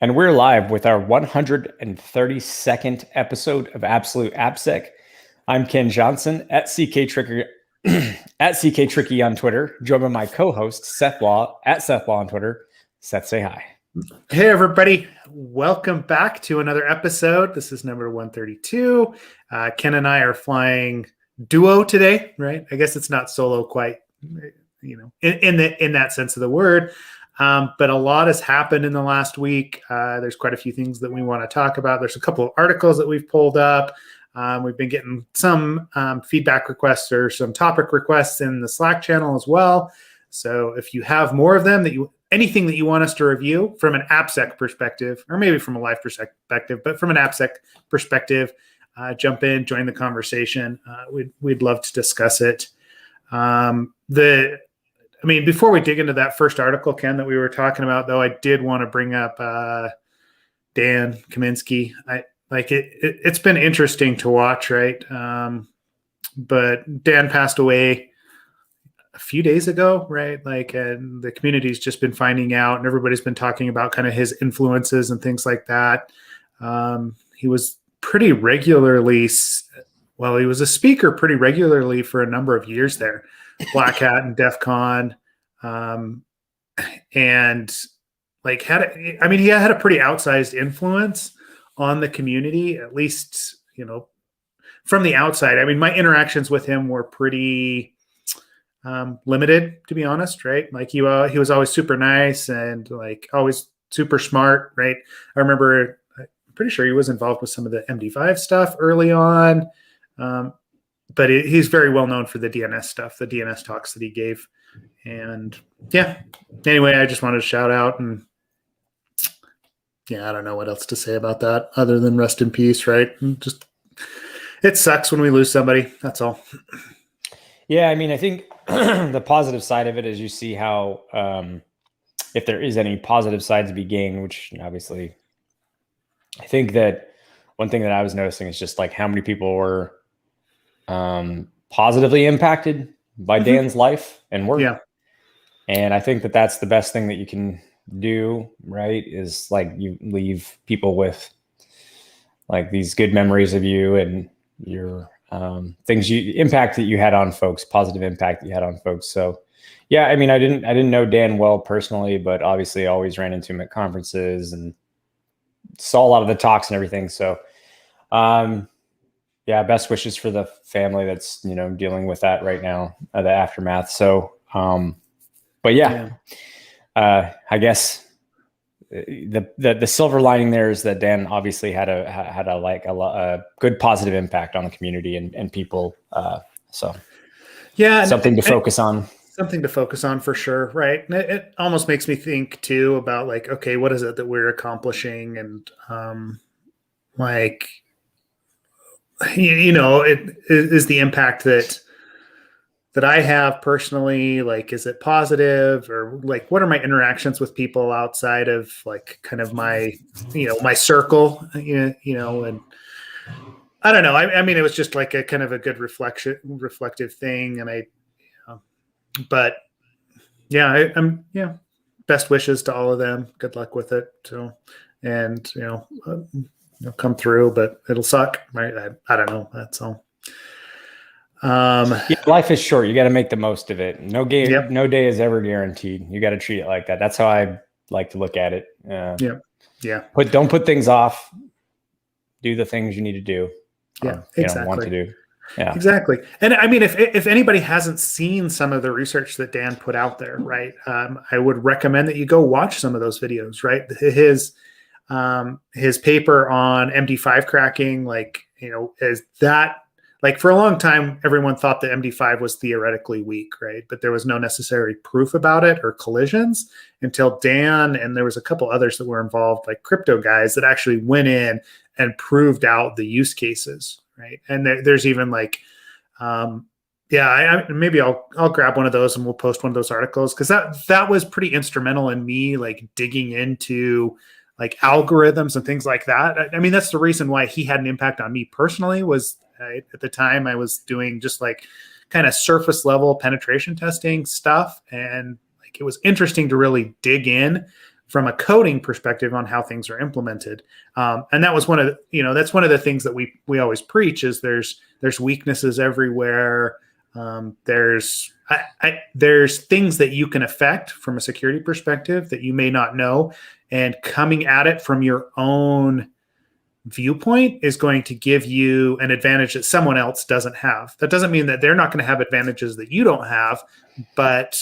And we're live with our 132nd episode of Absolute AppSec. I'm Ken Johnson at CK Tricky at CK Tricky on Twitter, joined by my co-host Seth Law at Seth Law on Twitter. Seth, say hi. Hey everybody, welcome back to another episode. This is number 132. Ken and I are flying duo today, right? I guess it's not solo quite, in that sense of the word. But a lot has happened in the last week. There's quite a few things that we want to talk about. There's a couple of articles that we've pulled up. We've been getting some feedback requests or some topic requests in the Slack channel as well. So if you have more of them, anything that you want us to review from an AppSec perspective, or maybe from a live perspective, but from an AppSec perspective, jump in, join the conversation. We'd love to discuss it. Before we dig into that first article, Ken, that we were talking about, though, I did want to bring up Dan Kaminski. It's been interesting to watch, right? But Dan passed away a few days ago, right? And the community's just been finding out, and everybody's been talking about kind of his influences and things like that. He was pretty regularly, he was a speaker pretty regularly for a number of years there. Black Hat and DEF CON, and he had a pretty outsized influence on the community, at least, from the outside. I mean, my interactions with him were pretty limited, to be honest, right? He was always super nice and always super smart, right? I remember, I'm pretty sure he was involved with some of the MD5 stuff early on. But he's very well known for the DNS stuff, the DNS talks that he gave. And yeah, anyway, I just wanted to shout out, and I don't know what else to say about that other than rest in peace, right? Just, it sucks when we lose somebody. That's all. Yeah. I mean, I think the positive side of it is you see how, if there is any positive side to be gained, which obviously I think that one thing that I was noticing is just how many people were positively impacted by Dan's life and work. Yeah. And I think that that's the best thing that you can do, right? Is you leave people with these good memories of you and your impact that you had on folks, positive impact that you had on folks. So yeah, I mean, I didn't know Dan well personally, but obviously I always ran into him at conferences and saw a lot of the talks and everything. So, yeah, best wishes for the family that's, dealing with that right now, the aftermath. So, but yeah. I guess the silver lining there is that Dan obviously had a good positive impact on the community and people. So yeah, something to focus on. Something to focus on for sure, right? And it almost makes me think too about okay, what is it that we're accomplishing, and it is the impact that I have personally, is it positive, or what are my interactions with people outside of kind of my, my circle, and I don't know. I mean, it was just a kind of a good reflective thing. And but yeah, I'm best wishes to all of them. Good luck with it. So, and, come through, but it'll suck, right? I don't know. That's all. Life is short. You got to make the most of it. No day is ever guaranteed. You got to treat it like that. That's how I like to look at it. Don't put things off. Do the things you need to do. Exactly. Want to do. Yeah, exactly. And I mean, if anybody hasn't seen some of the research that Dan put out there, right, I would recommend that you go watch some of those videos, right? His paper on MD5 cracking, is that, for a long time, everyone thought that MD5 was theoretically weak, right? But there was no necessary proof about it or collisions until Dan, and there was a couple others that were involved, crypto guys, that actually went in and proved out the use cases, right? And there's even maybe I'll grab one of those and we'll post one of those articles, because that was pretty instrumental in me digging into algorithms and things like that. I mean, that's the reason why he had an impact on me personally. Was at the time I was doing just kind of surface level penetration testing stuff, and it was interesting to really dig in from a coding perspective on how things are implemented. And that was that's one of the things that we always preach is there's weaknesses everywhere. There's things that you can affect from a security perspective that you may not know, and coming at it from your own viewpoint is going to give you an advantage that someone else doesn't have. That doesn't mean that they're not going to have advantages that you don't have, but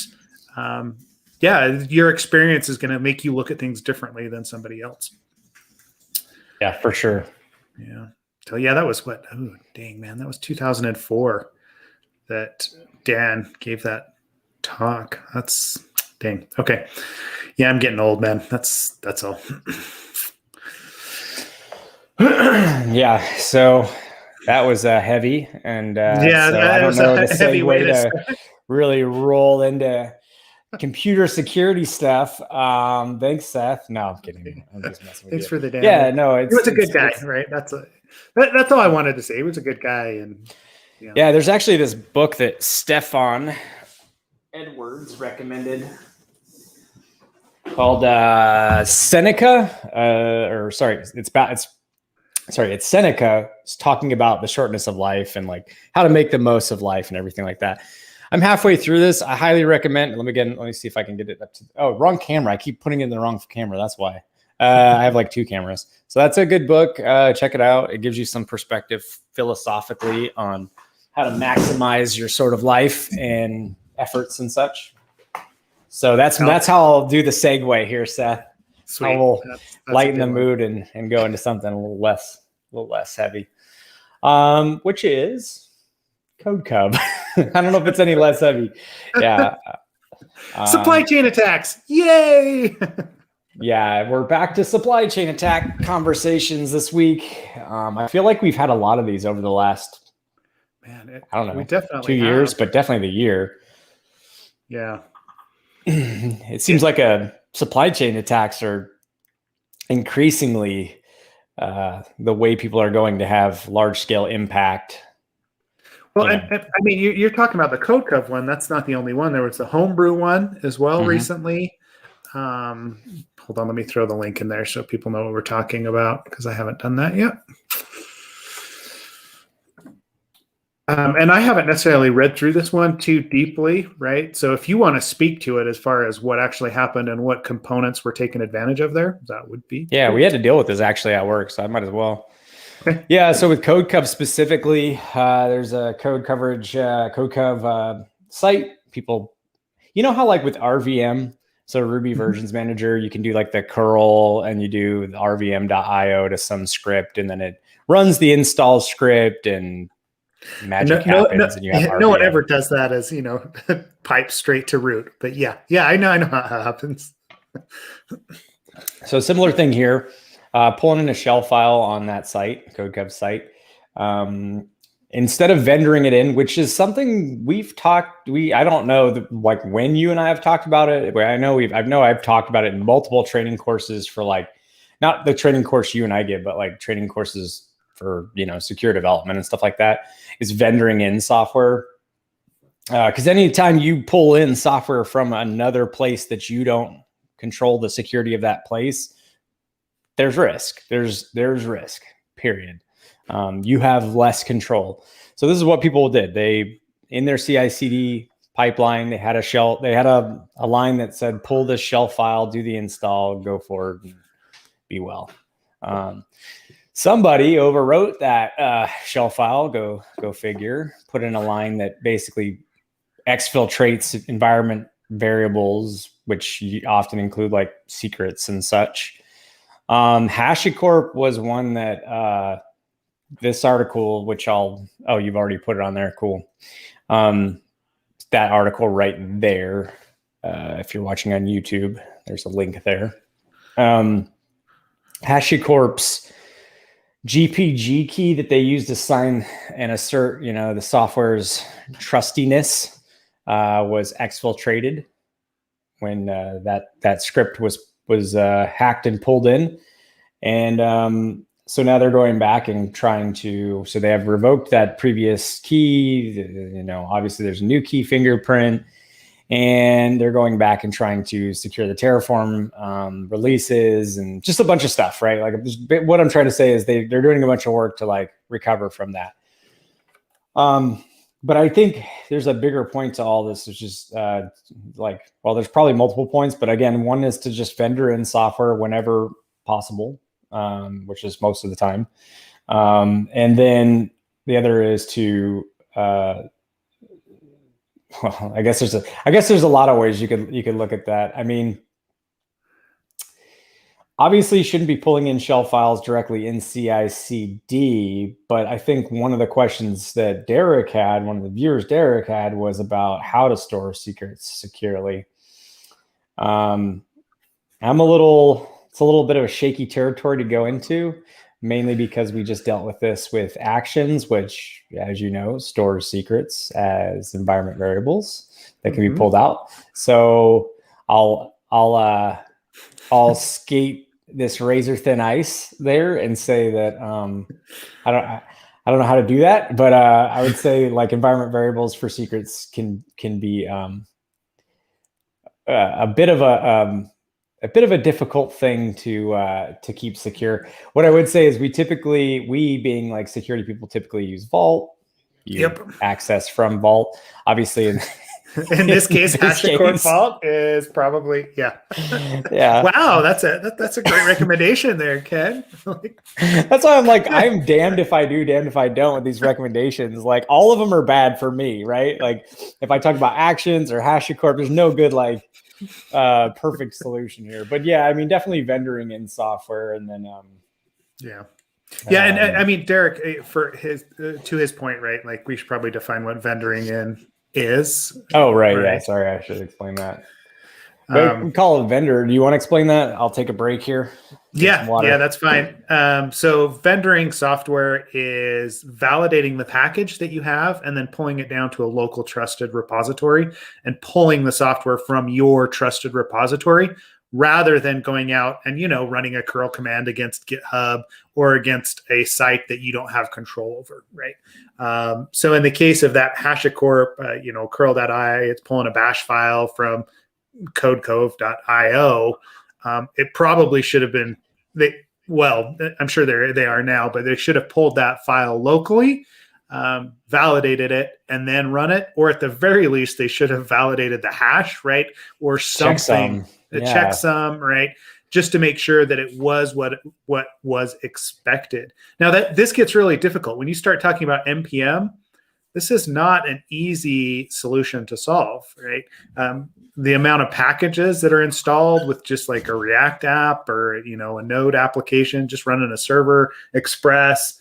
your experience is going to make you look at things differently than somebody else. Yeah, for sure. Yeah. So that was that was 2004 that Dan gave that talk. That's dang. Okay. Yeah, I'm getting old, man. That's all. Yeah. So that was heavy. And I don't know the segue to really roll into computer security stuff. Thanks, Seth. No, I'm kidding. I'm just messing with Thanks you. for the Dan. Yeah, no, he was a good guy, right? That's all I wanted to say. He was a good guy, and yeah, there's actually this book that Stefan Edwards recommended called Seneca. It's Seneca. It's talking about the shortness of life and like how to make the most of life and everything like that. I'm halfway through this. I highly recommend. Let me see if I can get it up to. Oh, wrong camera. I keep putting it in the wrong camera. That's why. I have like 2 cameras. So that's a good book. Check it out. It gives you some perspective philosophically on how to maximize your sort of life and efforts and such. So that's how I'll do the segue here, Seth. Sweet. I will lighten the mood and go into something a little less heavy, which is Code Cub. I don't know if it's any less heavy. Yeah. Supply chain attacks. Yay. Yeah, we're back to supply chain attack conversations this week. I feel like we've had a lot of these over the last, I don't know, we definitely 2 years, but definitely the year. Yeah. It seems like supply chain attacks are increasingly the way people are going to have large scale impact. Well, and I mean, you're talking about the Code Cub one. That's not the only one. There was the Homebrew one as well recently. Hold on, let me throw the link in there so people know what we're talking about, because I haven't done that yet. And I haven't necessarily read through this one too deeply, right? So if you want to speak to it as far as what actually happened and what components were taken advantage of there, that would be. Yeah, we had to deal with this actually at work, so I might as well. Okay. Yeah, so with Code Cub specifically, there's a Code Cub site. People, you know how like with RVM, so Ruby Versions Manager, you can do like the curl and you do the rvm.io to some script, and then it runs the install script and magic happens. And you have no one ever does that as, pipe straight to root. But yeah, I know how it happens. So similar thing here, pulling in a shell file on that site, Code Cub site. Instead of vendoring it in, which is something I don't know like when you and I have talked about it. I know I've talked about it in multiple training courses for like, not the training course you and I give, but like training courses for, secure development and stuff like that, is vendoring in software. Because anytime you pull in software from another place that you don't control the security of that place, there's risk. There's risk, period. You have less control. So this is what people did. They, in their CI/CD pipeline, they had a line that said, pull this shell file, do the install, go forward, and be well. Somebody overwrote that shell file, go figure, put in a line that basically exfiltrates environment variables, which often include like secrets and such. HashiCorp was one that this article, which you've already put it on there. Cool. That article right there. If you're watching on YouTube, there's a link there. HashiCorp's GPG key that they use to sign and assert, the software's trustiness was exfiltrated when that script was hacked and pulled in. And so now they're going back and so they have revoked that previous key. Obviously there's a new key fingerprint, and they're going back and trying to secure the Terraform releases and just a bunch of stuff, right? Like what I'm trying to say is they're doing a bunch of work to like recover from that. But I think there's a bigger point to all this, which is there's probably multiple points, but again, one is to just vendor in software whenever possible, which is most of the time. And then the other is to, I guess there's a lot of ways you could look at that. I mean, obviously you shouldn't be pulling in shell files directly in CI/CD, but I think one of the questions that one of the viewers Derek had, was about how to store secrets securely. It's a little bit of a shaky territory to go into, mainly because we just dealt with this with actions, which, as you know, stores secrets as environment variables that can be pulled out. So I'll skate this razor thin ice there and say that I don't know how to do that, but I would say like environment variables for secrets can be a bit of a difficult thing to keep secure. What I would say is we being like security people typically use Vault. Access from Vault, obviously. In this case, HashiCorp Vault is probably yeah. Wow, that's a great recommendation there, Ken. That's why I'm like, I'm damned if I do, damned if I don't with these recommendations. Like all of them are bad for me, right? Like if I talk about actions or HashiCorp, there's no good like perfect solution here. But yeah, I mean, definitely vendoring in software, and then and I mean, Derek, for to his point, right? Like we should probably define what vendoring in is. Oh, right. Yeah. Sorry. I should explain that. We call it vendor. Do you want to explain that? I'll take a break here. Yeah, that's fine. So vendoring software is validating the package that you have and then pulling it down to a local trusted repository and pulling the software from your trusted repository, rather than going out and, running a curl command against GitHub or against a site that you don't have control over, right? So in the case of that HashiCorp, curl.io, it's pulling a bash file from codecove.io. It probably should have been, I'm sure they are now, but they should have pulled that file locally, validated it, and then run it. Or at the very least, they should have validated the hash, right? Or something. Checksum, right? Just to make sure that it was what was expected. Now this gets really difficult when you start talking about NPM. This is not an easy solution to solve, right? The amount of packages that are installed with just like a React app or a Node application, just running a server express,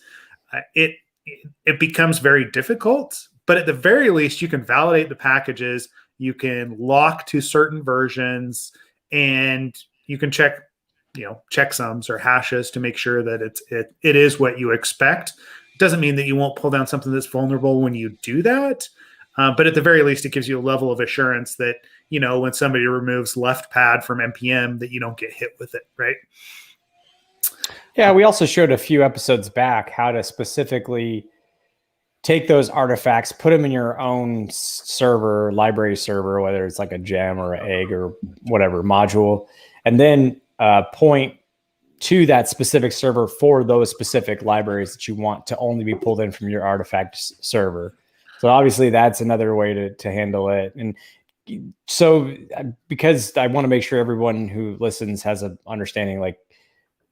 it becomes very difficult. But at the very least, you can validate the packages, you can lock to certain versions, and you can check, checksums or hashes to make sure that it is what you expect. Doesn't mean that you won't pull down something that's vulnerable when you do that. But at the very least, it gives you a level of assurance that, when somebody removes left pad from NPM, that you don't get hit with it, right? Yeah, we also showed a few episodes back how to specifically take those artifacts, put them in your own server, library server, whether it's like a gem or an egg or whatever module, and then point to that specific server for those specific libraries that you want to only be pulled in from your artifact server. So obviously that's another way to handle it. And so because I want to make sure everyone who listens has an understanding, like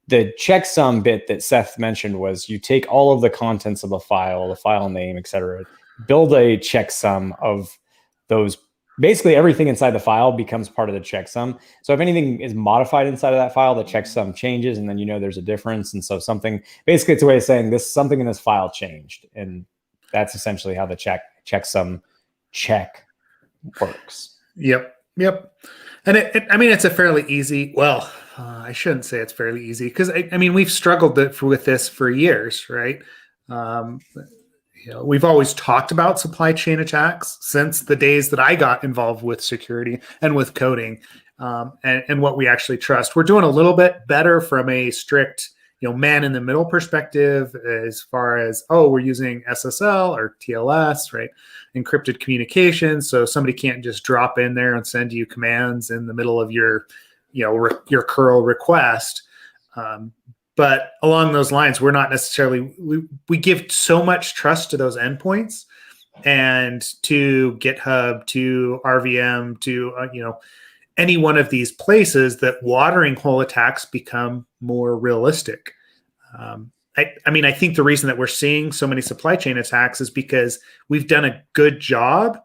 the checksum bit that Seth mentioned was you take all of the contents of the file name, et cetera, build a checksum of those. Basically everything inside the file becomes part of the checksum. So if anything is modified inside of that file, the checksum changes, and then there's a difference. And so basically it's a way of saying something in this file changed. And that's essentially how the checksum check works. Yep. And it's a fairly easy, I shouldn't say it's fairly easy, because we've struggled with this for years, right? We've always talked about supply chain attacks since the days that I got involved with security and with coding, and what we actually trust. We're doing a little bit better from a strict, man in the middle perspective as far as, oh, we're using SSL or TLS, right? Encrypted communications. So somebody can't just drop in there and send you commands in the middle of your, your curl request. But along those lines, we're not necessarily, we give so much trust to those endpoints and to GitHub, to RVM, to, any one of these places that watering hole attacks become more realistic. I think the reason that we're seeing so many supply chain attacks is because we've done a good job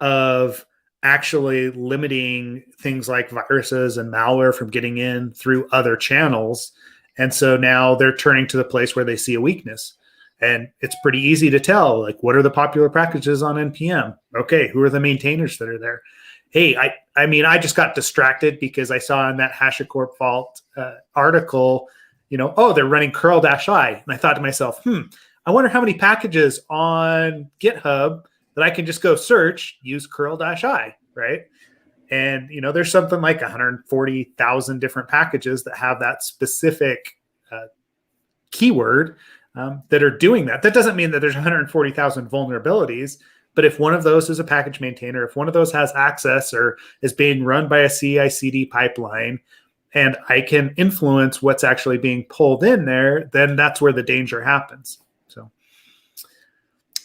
of actually limiting things like viruses and malware from getting in through other channels. And so now they're turning to the place where they see a weakness. And it's pretty easy to tell, like, what are the popular packages on NPM? Okay, who are the maintainers that are there? Hey, I just got distracted because I saw in that HashiCorp Vault article, they're running curl-i. And I thought to myself, I wonder how many packages on GitHub that I can just go search, use curl-i, right? And, there's something like 140,000 different packages that have that specific keyword that are doing that. That doesn't mean that there's 140,000 vulnerabilities. But if one of those is a package maintainer, if one of those has access or is being run by a CI/CD pipeline, and I can influence what's actually being pulled in there, then that's where the danger happens. So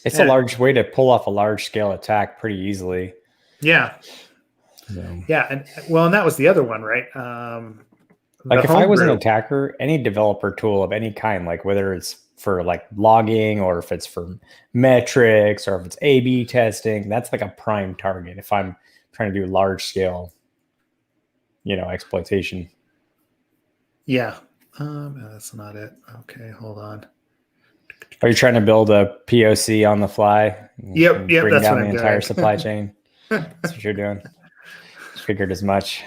it's a large way to pull off a large scale attack pretty easily. Yeah. Yeah. And that was the other one, right? Like if I was an attacker, any developer tool of any kind, like whether it's for like logging or if it's for metrics or if it's A/B testing, that's like a prime target if I'm trying to do large scale, exploitation. Yeah. That's not it. Okay, hold on. Are you trying to build a POC on the fly? Yep. Bring That's down what the I'm entire doing. supply chain. That's what you're doing. Figured as much.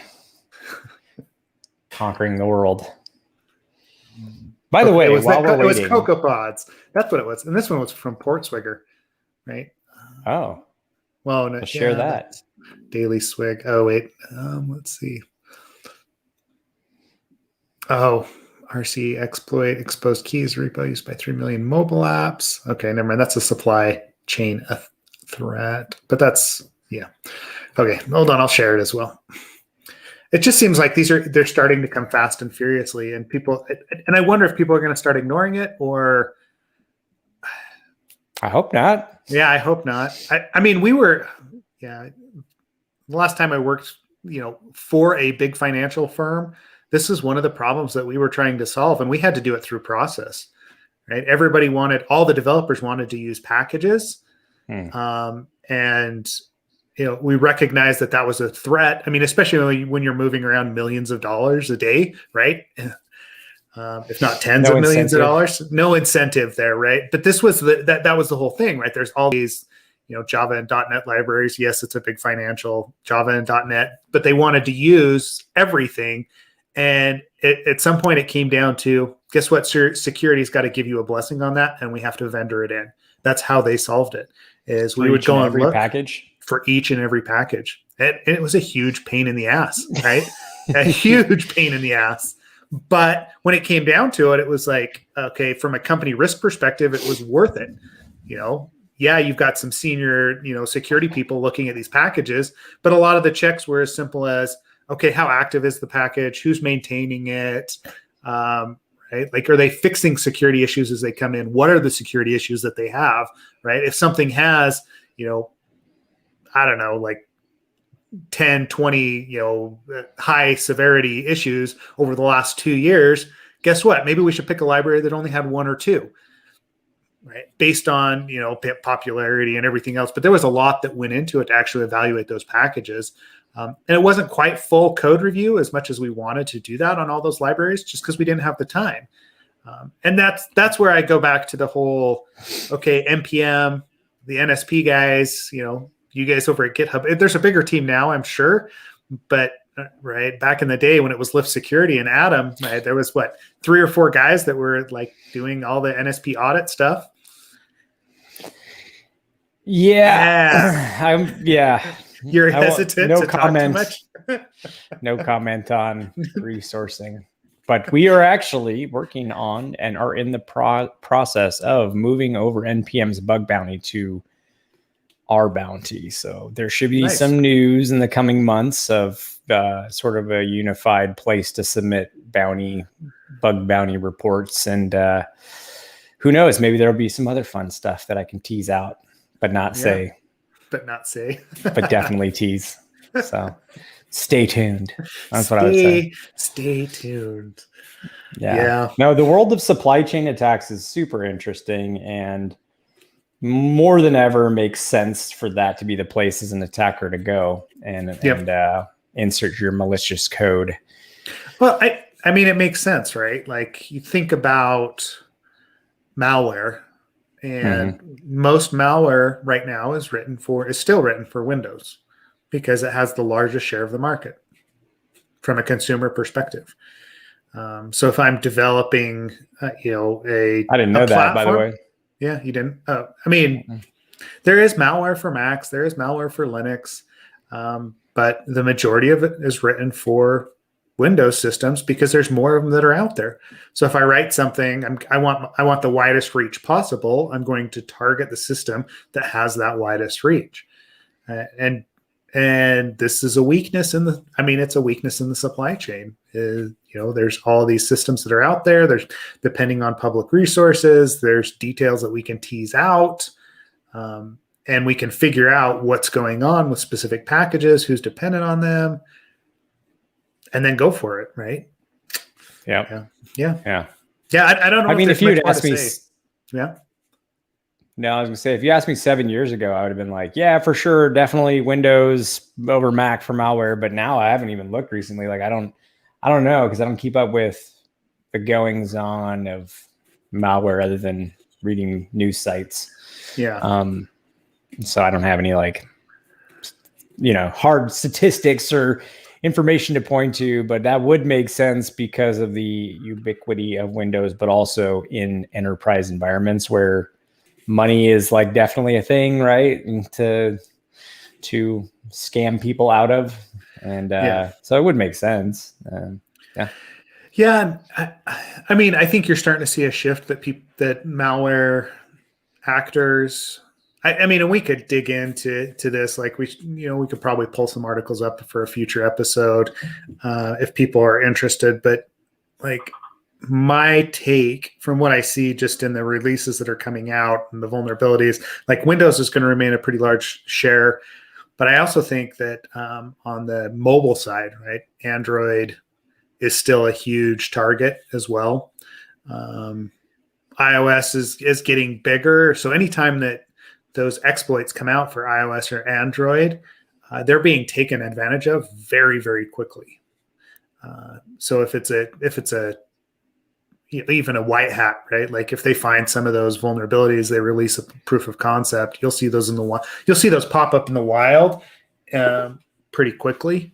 Conquering the world. By the way, it was waiting, Cocoa Pods. That's what it was. And this one was from Portswigger, right? Oh. Well, no, share that. Daily Swig. Oh, wait. Let's see. Oh, RC exploit exposed keys repo used by 3 million mobile apps. Okay, never mind. That's a supply chain threat. But that's, yeah. Okay, hold on. I'll share it as well. It just seems like they're starting to come fast and furiously, and I wonder if people are going to start ignoring it, or I hope not. Yeah, I hope not. The last time I worked, for a big financial firm, this is one of the problems that we were trying to solve, and we had to do it through process, right? All the developers wanted to use packages, and we recognize that was a threat. I mean, especially when you're moving around millions of dollars a day, right? If not tens of millions of dollars, no incentive there, right? But this was that was the whole thing, right? There's all these, Java and .NET libraries. Yes, it's a big financial Java and .NET, but they wanted to use everything. And at some point it came down to, guess what? Security's got to give you a blessing on that, and we have to vendor it in. That's how they solved it. Is we would go and look package for each and every package. And it was a huge pain in the ass, right? A huge pain in the ass. But when it came down to it, it was like, okay, from a company risk perspective, it was worth it. Yeah, you've got some senior, security people looking at these packages, but a lot of the checks were as simple as, okay, how active is the package? Who's maintaining it? Right? Like, are they fixing security issues as they come in? What are the security issues that they have? Right? If something has, I don't know, like 10, 20, high severity issues over the last 2 years, guess what? Maybe we should pick a library that only had 1 or 2, right? Based on, popularity and everything else. But there was a lot that went into it to actually evaluate those packages. And it wasn't quite full code review as much as we wanted to do that on all those libraries, just because we didn't have the time. And that's where I go back to the whole, okay, NPM, the NSP guys, you guys over at GitHub, there's a bigger team now, I'm sure, but right back in the day when it was Lyft Security and Adam, right, there was 3 or 4 guys that were like doing all the NSP audit stuff. Yeah. You're hesitant no to comment, talk too much. No comment on resourcing. But we are actually working on and are in the process of moving over NPM's bug bounty to our bounty. So there should be some news in the coming months of sort of a unified place to submit bug bounty reports. And who knows, maybe there'll be some other fun stuff that I can tease out, but not say. But not say. But definitely tease. So stay tuned. That's what I would say. Stay tuned. Yeah. No, the world of supply chain attacks is super interesting, and more than ever makes sense for that to be the place as an attacker to go and insert your malicious code. Well, I mean, it makes sense, right? Like you think about malware, and most malware right now is still written for Windows because it has the largest share of the market from a consumer perspective. So if I'm developing, I didn't know that, by the way. Yeah, you didn't. I mean, there is malware for Macs, there is malware for Linux, but the majority of it is written for Windows systems because there's more of them that are out there. So if I write something, I want the widest reach possible. I'm going to target the system that has that widest reach, and this is a weakness it's a weakness in the supply chain. There's all these systems that are out there. There's, depending on public resources, there's details that we can tease out, and we can figure out what's going on with specific packages, who's dependent on them, and then go for it, right? Yeah. I don't know. I mean, if you'd asked me, yeah. No, I was gonna say, if you asked me 7 years ago, I would have been like, yeah, for sure, definitely Windows over Mac for malware. But now I haven't even looked recently. Like I don't know, because I don't keep up with the goings on of malware other than reading news sites. Yeah. So I don't have any hard statistics or information to point to, but that would make sense because of the ubiquity of Windows, but also in enterprise environments where money is like definitely a thing, right? And to scam people out of. And so it would make sense. Yeah. I mean, I think you're starting to see a shift that malware actors, I mean, and we could dig into this. Like we could probably pull some articles up for a future episode if people are interested. But like my take from what I see just in the releases that are coming out and the vulnerabilities, like Windows is going to remain a pretty large share. But I also think that on the mobile side, right, Android is still a huge target as well. iOS is getting bigger. So anytime that those exploits come out for iOS or Android, they're being taken advantage of very, very quickly. So if it's even a white hat, right? Like if they find some of those vulnerabilities, they release a proof of concept. You'll see those you'll see those pop up in the wild pretty quickly,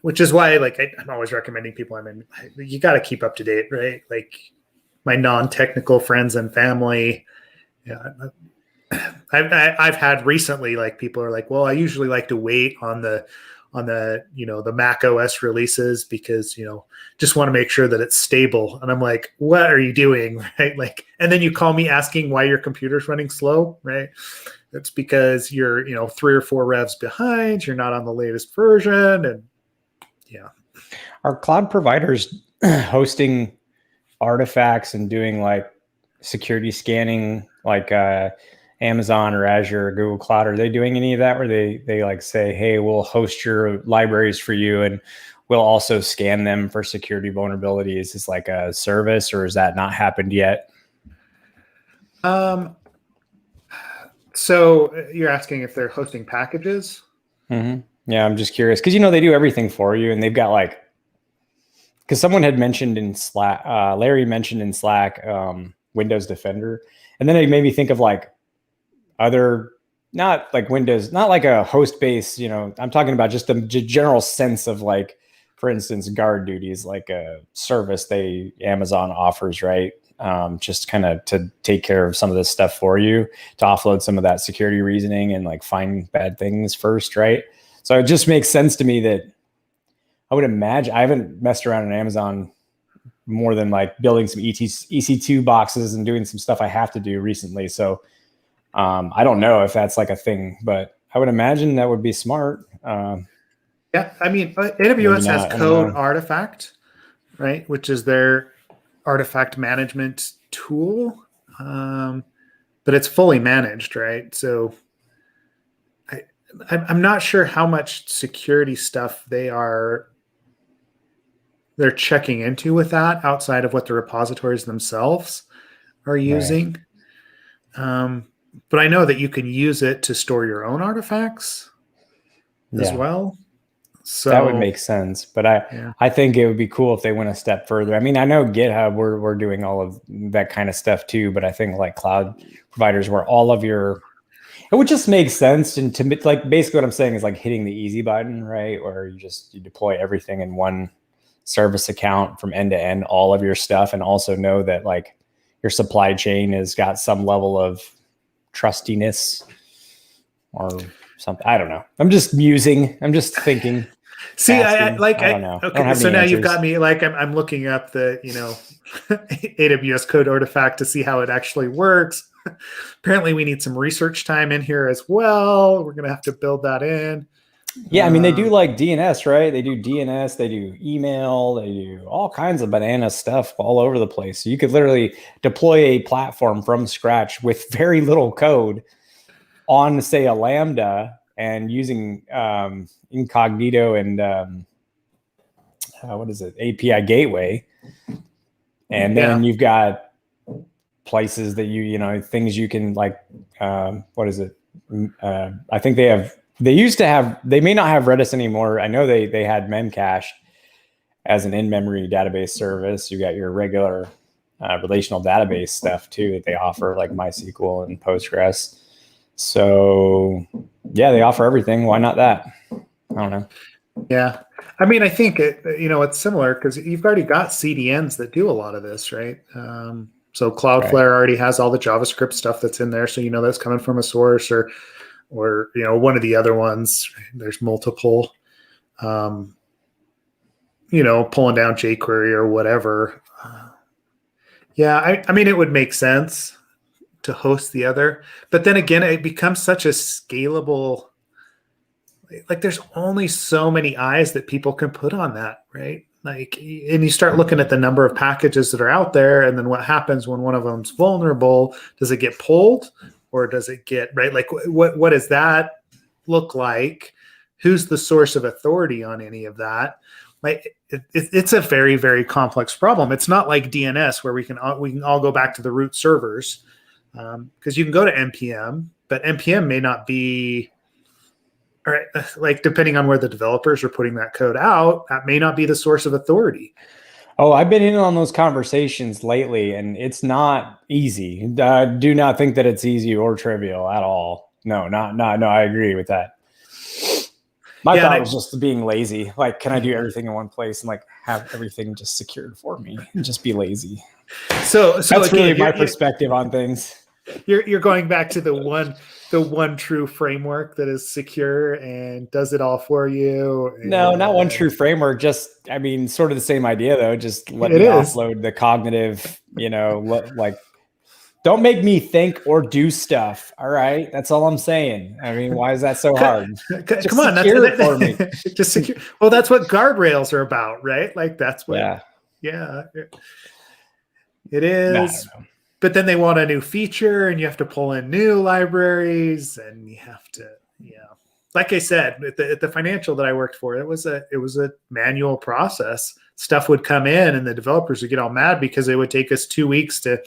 which is why, like, I'm always recommending people. I mean, you got to keep up to date, right? Like my non-technical friends and family. Yeah, I've had recently, like people are like, well, I usually like to wait on the the Mac OS releases because just want to make sure that it's stable. And I'm like, what are you doing, right? Like, and then you call me asking why your computer's running slow, right? It's because you're 3 or 4 revs behind. You're not on the latest version, and are cloud providers hosting artifacts and doing like security scanning, like Amazon or Azure or Google Cloud? Are they doing any of that where they like say, hey, we'll host your libraries for you and we'll also scan them for security vulnerabilities? Is this like a service, or has that not happened yet? So you're asking if they're hosting packages? Mm-hmm. Yeah, I'm just curious because they do everything for you, and they've got like, because someone had mentioned in Slack, Larry mentioned in Slack, Windows Defender, and then it made me think of like other, not like Windows, not like a host base, I'm talking about just the general sense of like, for instance, guard duties, like a service Amazon offers, right? Just kind of to take care of some of this stuff for you, to offload some of that security reasoning and like find bad things first, right? So it just makes sense to me that I would imagine, I haven't messed around in Amazon more than like building some EC2 boxes and doing some stuff I have to do recently. So I don't know if that's like a thing, but I would imagine that would be smart. Yeah, I mean, AWS has Code Artifact, right, which is their artifact management tool, but it's fully managed, right? So I'm not sure how much security stuff they're checking into with that outside of what the repositories themselves are using. Right. But I know that you can use it to store your own artifacts as well. So that would make sense. But I think it would be cool if they went a step further. I mean, I know GitHub, we're doing all of that kind of stuff too, but I think like cloud providers where all of your, it would just make sense. And to like, basically what I'm saying is like hitting the easy button, right? Or you deploy everything in one service account from end to end, all of your stuff, and also know that like your supply chain has got some level of trustiness or something. I don't know. I'm just musing. I'm just thinking. See, I don't know. Okay, so now you've got me like I'm looking up the AWS Code Artifact to see how it actually works. Apparently, we need some research time in here as well. We're gonna have to build that in. Yeah, I mean, they do like DNS, right? They do DNS, they do email, they do all kinds of banana stuff all over the place. So you could literally deploy a platform from scratch with very little code on, say, a Lambda and using incognito and what is it, API gateway. And then you've got places that things you can like, what is it? I think they used to have, they may not have Redis anymore. I know they had Memcache as an in-memory database service. You got your regular relational database stuff too that they offer, like MySQL and Postgres. So yeah, they offer everything. Why not that? I don't know. Yeah. I mean, I think it's similar because you've already got CDNs that do a lot of this, right? So Cloudflare already has all the JavaScript stuff that's in there. So, that's coming from a source or one of the other ones. There's multiple, pulling down jQuery or whatever. I mean, it would make sense to host the other, but then again, it becomes such a scalable, like there's only so many eyes that people can put on that, right? Like, and you start looking at the number of packages that are out there, and then what happens when one of them's vulnerable? Does it get pulled? Or does it get right? Like, what does that look like? Who's the source of authority on any of that? Like, it's a very, very complex problem. It's not like DNS where we can all go back to the root servers, because you can go to npm, but npm may not be, all right, like depending on where the developers are putting that code out, that may not be the source of authority. Oh, I've been in on those conversations lately, and it's not easy. Do not think that it's easy or trivial at all. No, I agree with that. My thought was just being lazy. Like, can I do everything in one place and like have everything just secured for me and just be lazy? So that's really my perspective on things. You're going back to the one true framework that is secure and does it all for you. No, not one true framework. Just, I mean, sort of the same idea though. Just let me offload the cognitive, like don't make me think or do stuff. All right. That's all I'm saying. I mean, why is that so hard? Come on. That's for me. Just secure. Well, that's what guardrails are about, right? Like that's what, it is. But then they want a new feature and you have to pull in new libraries and you have to, like I said, at the financial that I worked for, it was a manual process. Stuff would come in and the developers would get all mad because it would take us 2 weeks to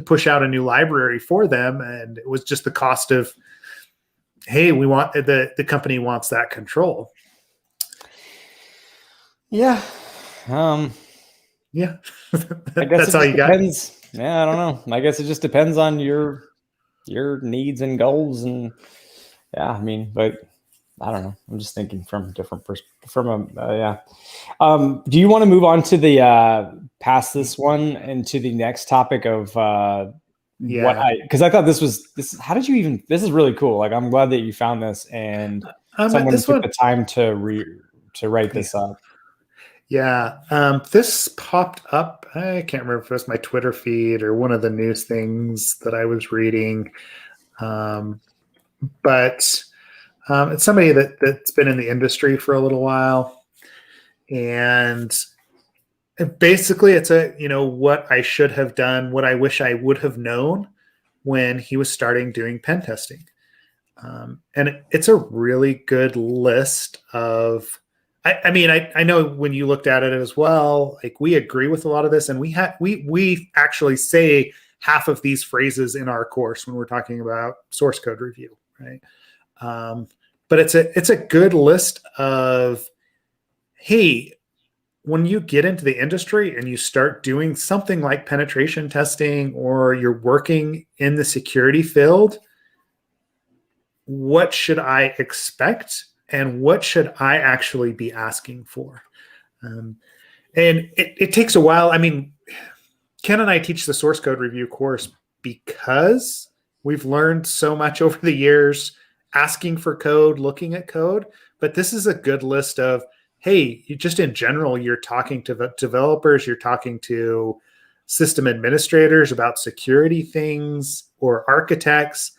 push out a new library for them. And it was just the cost of, hey, we want the company wants that control. Yeah. I guess that's all you got. Yeah, I don't know. I guess it just depends on your needs and goals, and I mean, but I don't know. I'm just thinking from a different perspective. Do you want to move on to the past this one and to the next topic of because I thought this. How did you even? This is really cool. Like, I'm glad that you found this and someone took the time to write this up. Yeah. This popped up. I can't remember if it was my Twitter feed or one of the news things that I was reading. But it's somebody that's been in the industry for a little while. And basically it's what I should have done, what I wish I would have known when he was starting doing pen testing. And it's a really good list of, I know when you looked at it as well, like we agree with a lot of this, and we actually say half of these phrases in our course when we're talking about source code review, right? But it's a good list of, hey, when you get into the industry and you start doing something like penetration testing, or you're working in the security field, what should I expect and what should I actually be asking for? And it takes a while. I mean, Ken and I teach the source code review course because we've learned so much over the years asking for code, looking at code. But this is a good list of, hey, just in general, you're talking to the developers, you're talking to system administrators about security things, or architects.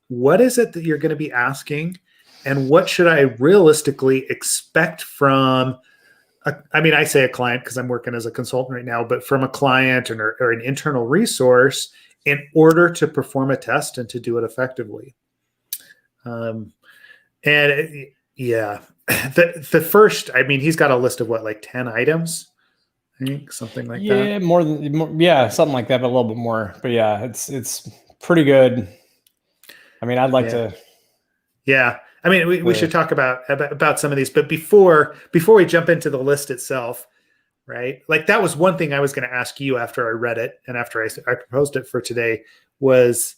What is it that you're going to be asking, and what should I realistically expect from I say a client because I'm working as a consultant right now, but from a client or an internal resource, in order to perform a test and to do it effectively. Yeah, the first, he's got a list of like 10 items, I think, something like that. Yeah, something like that, but a little bit more. But yeah, it's pretty good. I'd like to. Yeah. We should talk about some of these, but before we jump into the list itself, right? Like that was one thing I was going to ask you after I read it and after I proposed it for today was,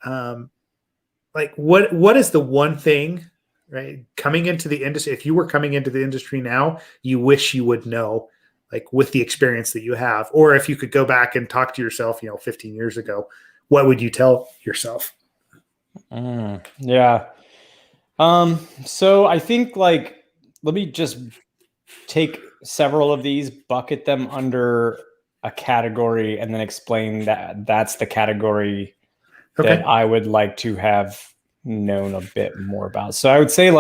like what is the one thing, right? Coming into the industry, if you were coming into the industry now, you wish you would know, like with the experience that you have, or if you could go back and talk to yourself, 15 years ago, what would you tell yourself? Yeah. So I think let me just take several of these, bucket them under a category, and then explain that that's the category that I would like to have known a bit more about. So I would say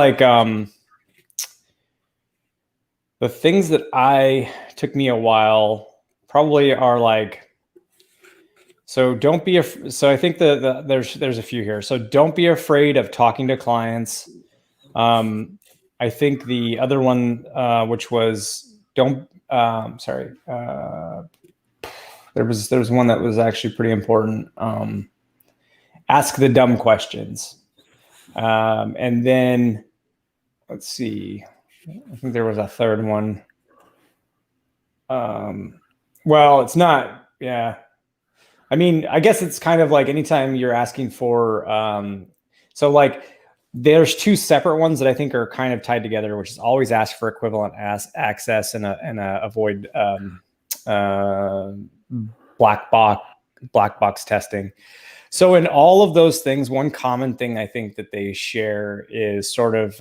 the things that took me a while probably are so don't be so I think there's a few here. So don't be afraid of talking to clients. I think the other one, which was there was one that was actually pretty important. Ask the dumb questions. And then let's see, I think there was a third one. Well, it's not, yeah. I guess it's kind of like anytime you're asking for, there's two separate ones that I think are kind of tied together, which is always ask for equivalent access and avoid black box testing. So in all of those things, one common thing I think that they share is sort of,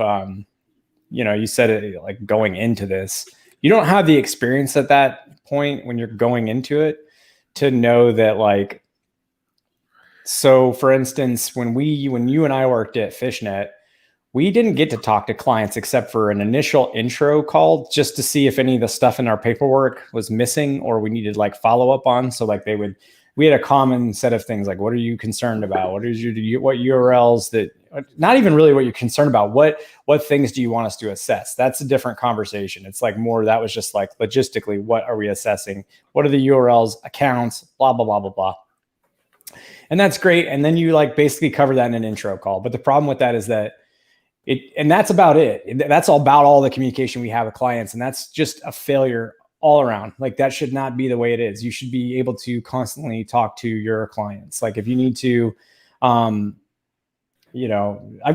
you said it, like going into this, you don't have the experience at that point when you're going into it to know that so for instance, when you and I worked at Fishnet, we didn't get to talk to clients except for an initial intro call just to see if any of the stuff in our paperwork was missing or we needed follow up on. So we had a common set of things like, what are you concerned about? What URLs that, not even really what you're concerned about. What things do you want us to assess? That's a different conversation. It's more, that was just logistically, what are we assessing? What are the URLs, accounts, blah, blah, blah, blah, blah. And that's great. And then you basically cover that in an intro call. But the problem with that is that and that's about it. That's all about all the communication we have with clients. And that's just a failure all around. That should not be the way it is. You should be able to constantly talk to your clients. If you need to, I've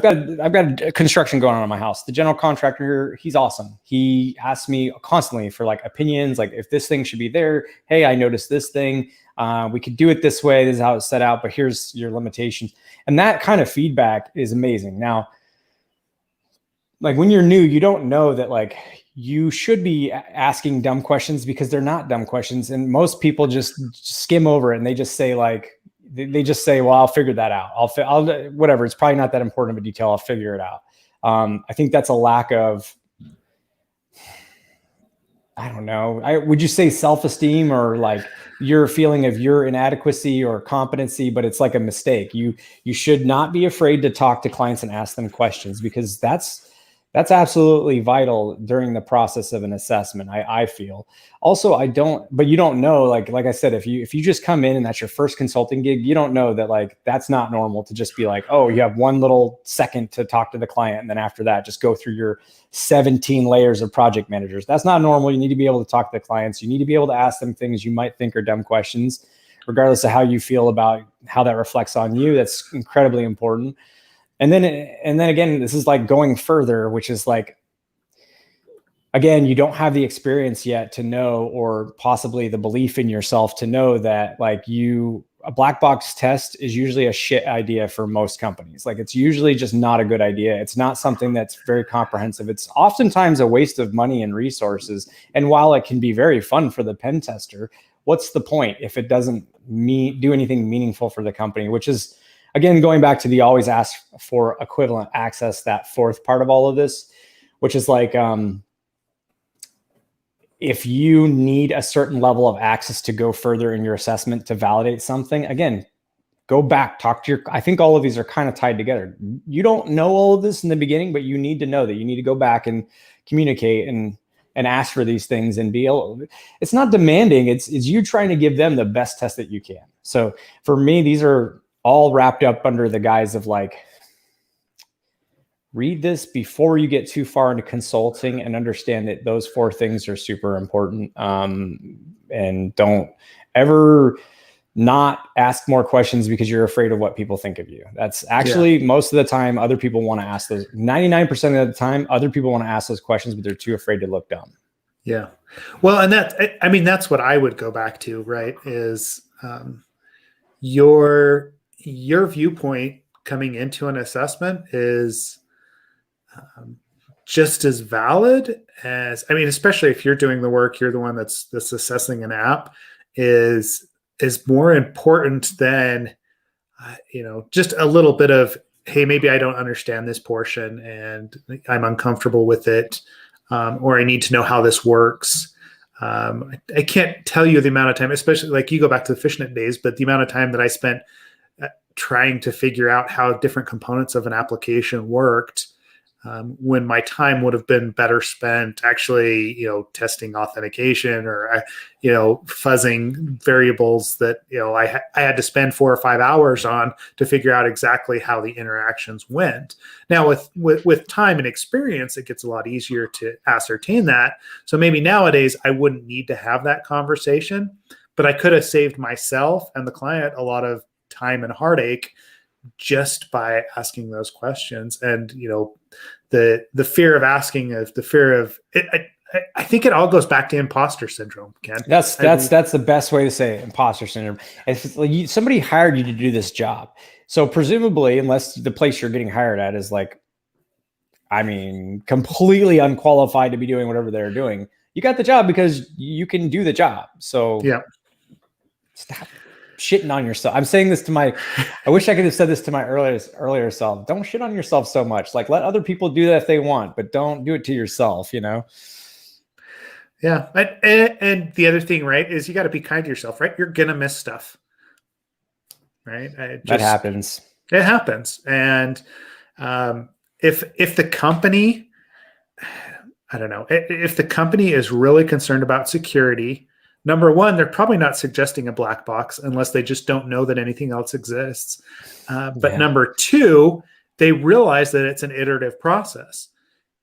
got a construction going on in my house. The general contractor here, he's awesome. He asks me constantly for opinions, if this thing should be there. Hey, I noticed this thing. We could do it this way. This is how it's set out, but here's your limitations. And that kind of feedback is amazing. Now, like when you're new, you don't know that like you should be asking dumb questions because they're not dumb questions. And most people just skim over it and they just say like, they just say, well, I'll figure that out. I'll whatever. It's probably not that important of a detail. I'll figure it out. I think that's a lack of, I don't know. Would you say self-esteem or like your feeling of your inadequacy or competency, but it's like a mistake. You should not be afraid to talk to clients and ask them questions because that's absolutely vital during the process of an assessment. I feel also, but you don't know, like I said, if you just come in and that's your first consulting gig, you don't know that like, that's not normal to just be like, oh, you have one little second to talk to the client. And then after that, just go through your 17 layers of project managers. That's not normal. You need to be able to talk to the clients. You need to be able to ask them things you might think are dumb questions, regardless of how you feel about how that reflects on you. That's incredibly important. And then again, this is like going further, which is like, again, you don't have the experience yet to know, or possibly the belief in yourself to know that like a black box test is usually a shit idea for most companies. Like it's usually just not a good idea. It's not something that's very comprehensive. It's oftentimes a waste of money and resources. And while it can be very fun for the pen tester, what's the point if it doesn't do anything meaningful for the company, which is, again, going back to the always ask for equivalent access, that fourth part of all of this, which is like, if you need a certain level of access to go further in your assessment to validate something, again, go back, talk to I think all of these are kind of tied together. You don't know all of this in the beginning, but you need to know that you need to go back and communicate and ask for these things and be able, it's not demanding. It's you trying to give them the best test that you can. So for me, these are all wrapped up under the guise of like, read this before you get too far into consulting and understand that those four things are super important. And don't ever not ask more questions because you're afraid of what people think of you. That's actually most of the time, other people want to ask those. 99% of the time, other people want to ask those questions, but they're too afraid to look dumb. Yeah. Well, and that's what I would go back to, right? Is your viewpoint coming into an assessment is just as valid as, especially if you're doing the work, you're the one that's assessing an app, is more important than, just a little bit of, hey, maybe I don't understand this portion and I'm uncomfortable with it, or I need to know how this works. I can't tell you the amount of time, especially like you go back to the fishnet days, but the amount of time that I spent trying to figure out how different components of an application worked, when my time would have been better spent actually, testing authentication or, fuzzing variables that, I had to spend 4 or 5 hours on to figure out exactly how the interactions went. Now with time and experience, it gets a lot easier to ascertain that. So maybe nowadays I wouldn't need to have that conversation, but I could have saved myself and the client a lot of time and heartache just by asking those questions. And, the fear of asking, I think it all goes back to imposter syndrome, Ken. That's the best way to say it, imposter syndrome. If like somebody hired you to do this job, so presumably, unless the place you're getting hired at is like, completely unqualified to be doing whatever they're doing, you got the job because you can do the job. So yeah, stop shitting on yourself. I'm saying this I wish I could have said this to my earlier self. Don't shit on yourself so much. Like, let other people do that if they want, but don't do it to yourself, Yeah. And the other thing, right, is you got to be kind to yourself, right? You're going to miss stuff, right? That happens. It happens. And if the company, I don't know, if the company is really concerned about security, number one, they're probably not suggesting a black box unless they just don't know that anything else exists. But number two, they realize that it's an iterative process.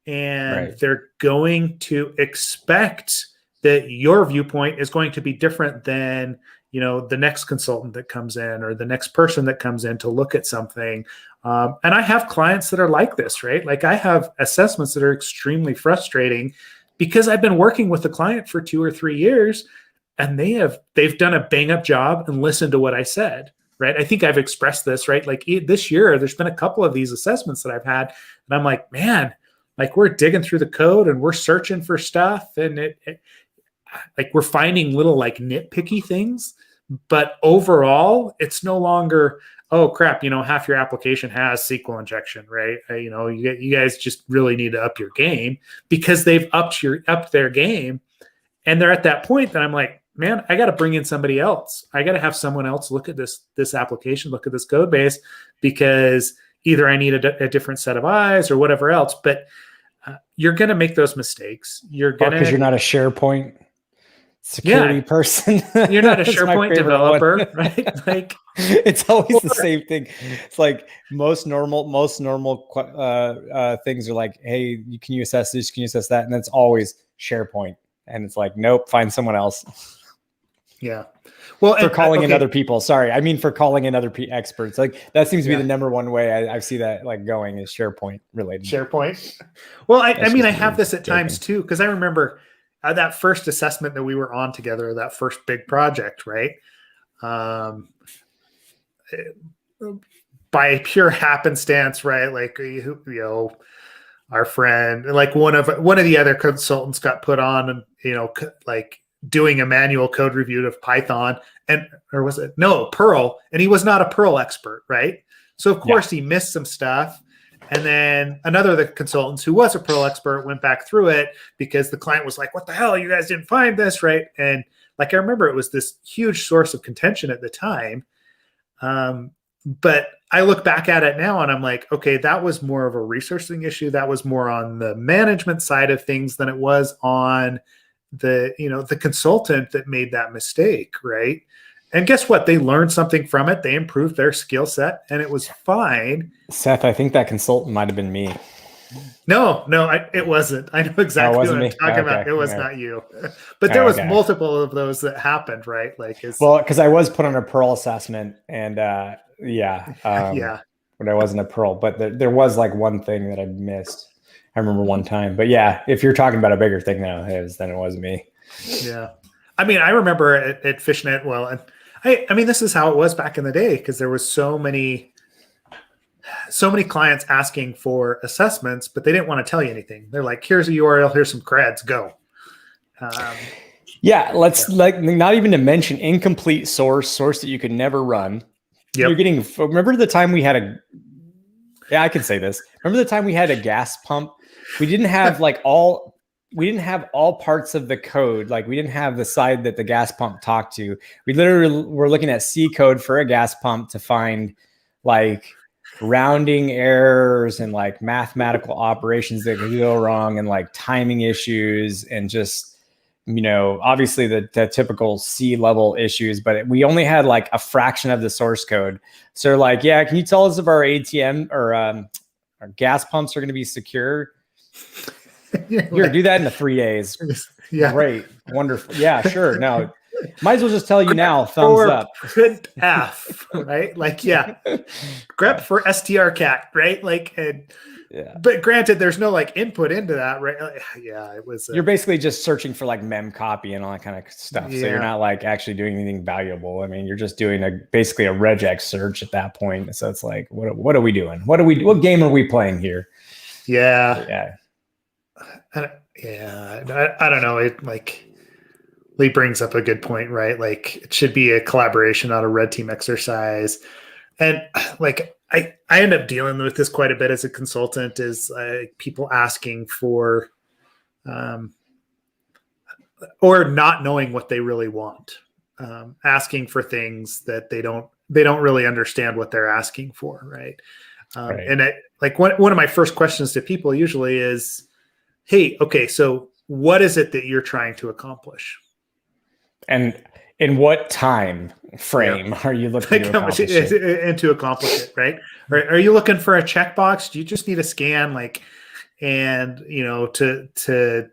And they're going to expect that your viewpoint is going to be different than, the next consultant that comes in or the next person that comes in to look at something. And I have clients that are like this, right? Like I have assessments that are extremely frustrating because I've been working with the client for 2 or 3 years and they've done a bang up job and listened to what I said, right? I think I've expressed this, right? Like this year, there's been a couple of these assessments that I've had and I'm like, man, like we're digging through the code and we're searching for stuff, and like we're finding little like nitpicky things, but overall it's no longer, oh crap, half your application has SQL injection, right? You guys just really need to up your game, because they've upped their game, and they're at that point that I'm like, man, I got to bring in somebody else. I got to have someone else look at this application, look at this code base, because either I need a different set of eyes or whatever else. But you're going to make those mistakes. Because you're not a SharePoint security person. You're not a SharePoint developer, right? Like it's always the same thing. It's like most normal things are like, hey, can you assess this? Can you assess that? And it's always SharePoint. And it's like, nope, find someone else. Yeah. Well, for calling in other people. Sorry. I mean, for calling in other experts. Like that seems to be the number one way I see that like going is SharePoint related. SharePoint. Well, I have this at times too, because I remember that first assessment that we were on together, that first big project, right? By pure happenstance, right? Like, our friend, like one of the other consultants got put on, and like doing a manual code review of Python, or was it Perl, and he was not a Perl expert, right? So of course he missed some stuff, and then another of the consultants who was a Perl expert went back through it because the client was like, "What the hell? You guys didn't find this, right?" And like I remember it was this huge source of contention at the time. But I look back at it now and I'm like, okay, that was more of a resourcing issue. That was more on the management side of things than it was on the consultant that made that mistake, right? And guess what? They learned something from it. They improved their skill set, and it was fine. Seth, I think that consultant might have been me. No, it wasn't. I know exactly what I'm talking about. It was not you. But there was multiple of those that happened, right? Like, because I was put on a Perl assessment, and but I wasn't a Perl. But there was like one thing that I missed. I remember one time. But yeah, if you're talking about a bigger thing now, then it was me. Yeah. I mean, I remember at Fishnet, and I mean, this is how it was back in the day, because there was so many clients asking for assessments, but they didn't want to tell you anything. They're like, here's a URL, here's some creds, go. Like not even to mention incomplete source that you could never run. Yep. You're getting, remember the time we had I can say this. Remember the time we had a gas pump? We didn't have all parts of the code. Like we didn't have the side that the gas pump talked to. We literally were looking at C code for a gas pump to find like rounding errors and like mathematical operations that could go wrong and like timing issues and just, obviously the typical C level issues, but we only had like a fraction of the source code. So like, yeah, can you tell us if our ATM or our gas pumps are going to be secure? Here, do that in 3 days. Yeah. Great. Wonderful. Yeah, sure. No, might as well just tell you now, thumbs up. Print F, right? Like, yeah. Grep for strcat, right? Like, but granted, there's no like input into that, right? It was. You're basically just searching for like mem copy and all that kind of stuff. Yeah. So you're not like actually doing anything valuable. I mean, you're just doing basically a regex search at that point. So it's like, what are we doing? What game are we playing here? Yeah. Yeah. I don't know. It like Lee brings up a good point, right? Like it should be a collaboration, not a red team exercise. And like I end up dealing with this quite a bit as a consultant, is people asking for or not knowing what they really want, asking for things that they don't really understand what they're asking for, right? Right. And like one of my first questions to people usually is, hey, okay, so what is it that you're trying to accomplish? And in what time frame are you looking to accomplish it? And to accomplish it, right? Are you looking for a checkbox? Do you just need a scan, and to